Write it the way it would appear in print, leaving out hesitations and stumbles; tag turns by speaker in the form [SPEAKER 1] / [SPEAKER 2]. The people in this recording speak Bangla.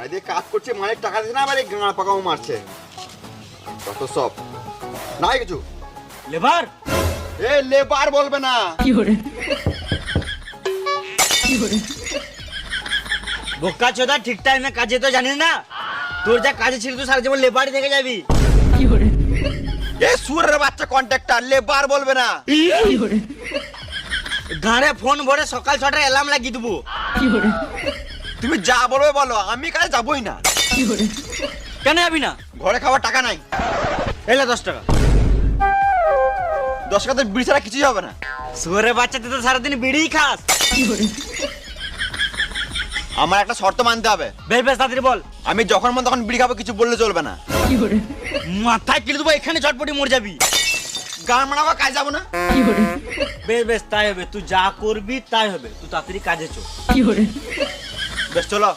[SPEAKER 1] মাই দিয়ে কাজ করছে, মায়ের টাকা দিচ্ছে না, আবার এই গাঁড় পাকাও মারছে। কত সব নাই কিছু।
[SPEAKER 2] লেবার
[SPEAKER 1] এ লেবার বলবে না।
[SPEAKER 2] বোকা চোদা, ঠিক টাইমে কাজে তো জানিস না। তোর যা কাজে ছিল তুই সারা জীবন লেবারই দেখে যাবি।
[SPEAKER 1] এ সুরের বাচ্চা কন্ট্রাক্টর, লেবার বলবে না।
[SPEAKER 2] গাড়ে ফোন ভরে সকাল 6টায় অ্যালার্ম লাগিয়ে দেবো।
[SPEAKER 1] তুমি যা বলবে বলো, আমি কাজে যাবই না।
[SPEAKER 2] কেন যাবি না?
[SPEAKER 1] ঘরে খাওয়ার টাকা নাই।
[SPEAKER 2] এলে 10 টাকা।
[SPEAKER 1] 10 টাকা তো বিড়ি ছাড়া কিছুই হবে না।
[SPEAKER 2] সুরে বাচ্চা, তুই তো সারাদিন বিড়িই খাস।
[SPEAKER 1] আমার একটা শর্ত মানতে হবে।
[SPEAKER 2] বেশ বেশ তাড়াতাড়ি বল।
[SPEAKER 1] আমি যখন মন তখন বিড়ি খাবো, কিছু বললে চলবে না।
[SPEAKER 2] মাথায় কিলে দেবো, এখানে চটপটি মরে যাবি।
[SPEAKER 1] গান মানাবো, কাজ যাবো না।
[SPEAKER 2] বেশ বেশ তাই হবে, তুই যা করবি তাই হবে। তুই তাড়াতাড়ি কাজে চল।
[SPEAKER 1] বেশ চলো।